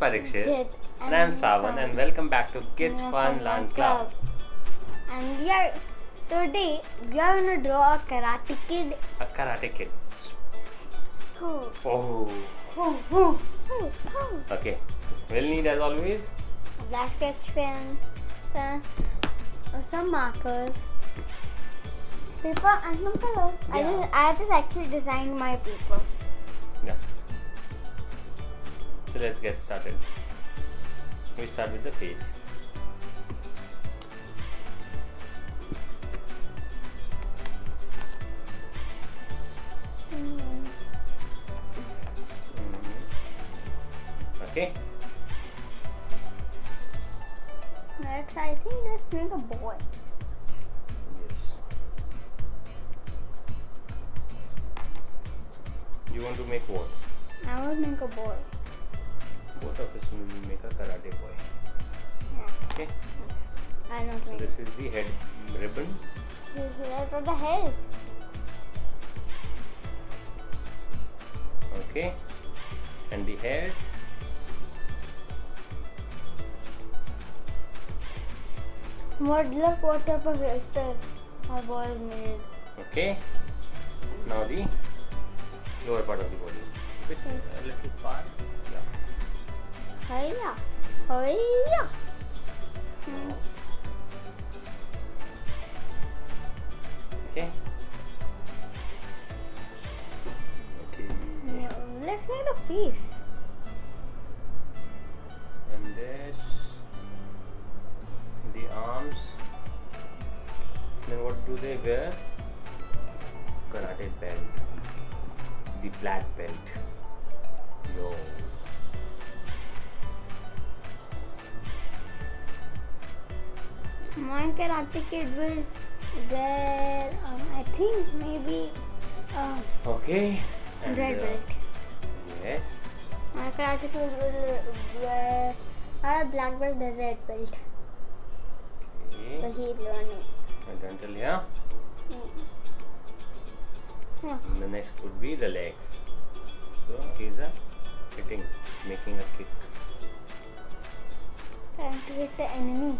Parikshet. And I'm Savan, and welcome back to Kids Fun Learn Club. And today we are gonna draw a karate kid. A karate kid. Oh. Oh. Okay. We'll need, as always, A black sketch pen, some markers, paper, and some colors. Yeah. I just actually designed my paper. Yeah. So let's get started. We start with the face. Okay. Next, I think let's make a boy. Yes. You want to make what? I will make a boy. Both of us will make a karate boy. Yeah. Okay. I don't So think. this is the head ribbon. That's what the hell. Okay. And the hairs. Look what type of hairstyle my boy made. Okay. Now the lower part of the body. Bit a little far. Yeah. Hiya. Hiya. Okay. Okay. Let's make the face. And this. The arms. Then what do they wear? Karate belt. The black belt. Yo. My karate kid will wear, I think maybe Okay. And, red belt. Yes. My karate kid will wear a black belt, the red belt. So Okay. he's learning. And until here. Yeah. And the next would be the legs. So he's making a kick. Trying to hit the enemy.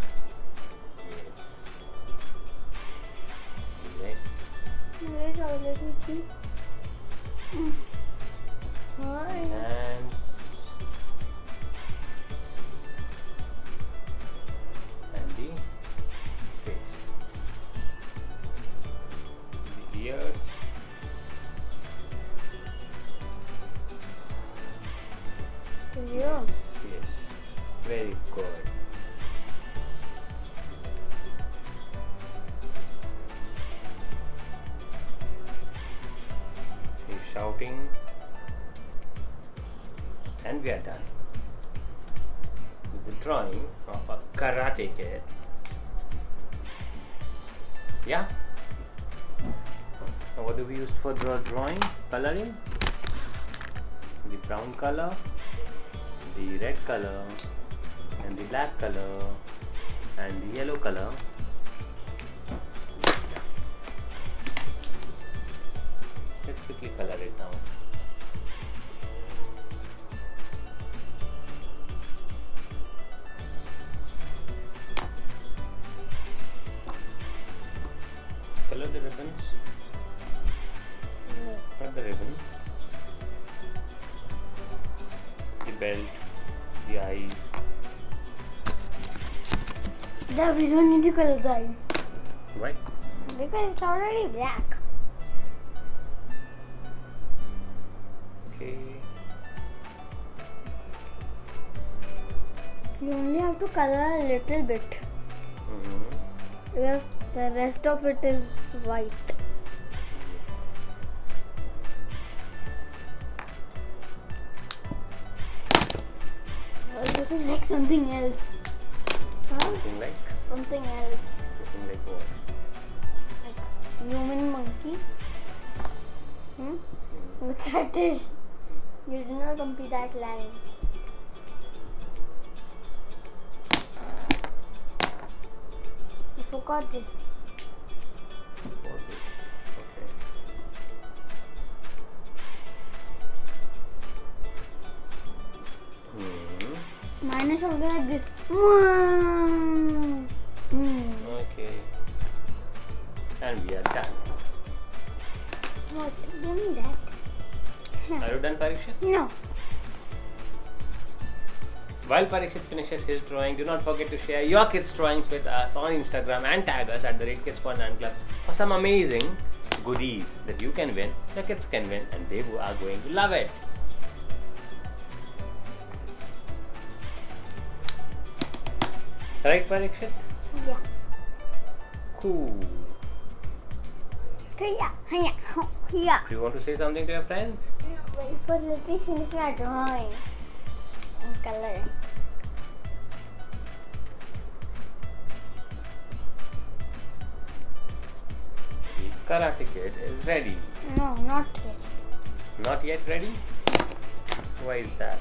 Legs. Wait, let me see. Hi. Hands. And the face. The ears. Yeah. Yes. Very good. He's shouting. And we are done with the drawing of a karate kid. Yeah? Now what do we use for drawing? Coloring? The brown color, the red color, and the black color, and the yellow color. Let's quickly color it now. Color the ribbons. Not the ribbon. The belt, the eyes. Yeah, we don't need to color the eyes. Why? Because it's already black. Okay. You only have to color a little bit. Because the rest of it is white. Well, looking like something else. Huh? Something like Something else. what? Like human monkey. Look at this. You did not complete that line. I forgot this. What is? Okay. Mine is something like this. Mm. Okay. And we are done. What? Give me that. Are you done, Parikshet? No. While Parikshet finishes his drawing, do not forget to share your kids' drawings with us on Instagram and tag us at @KidsFunAndClub for some amazing goodies that you can win, the kids can win, and they are going to love it. Right, Parikshet? Yeah. Cool. Yeah. Do you want to say something to your friends? Because let me finish my drawing and coloring. The Karate Kid is ready. No, not yet. Not yet ready? Why is that?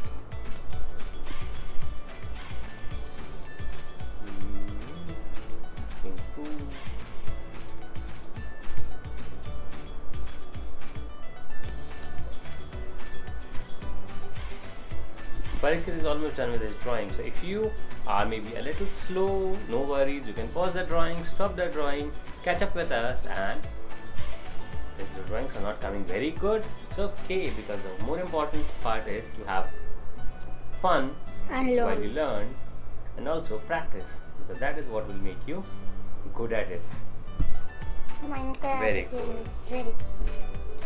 Parikshet is almost done with his drawing. So if you are maybe a little slow, no worries, you can pause the drawing, stop the drawing, catch up with us, and if the drawings are not coming very good, it's okay, because the more important part is to have fun And while learn. you learn, and also practice, because that is what will make you good at it. Minecraft Very is good. ready.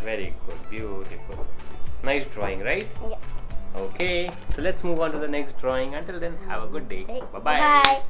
Very good, beautiful. Nice drawing, right? Yeah. Okay, so let's move on to the next drawing. Until then, have a good day. Bye bye. Bye.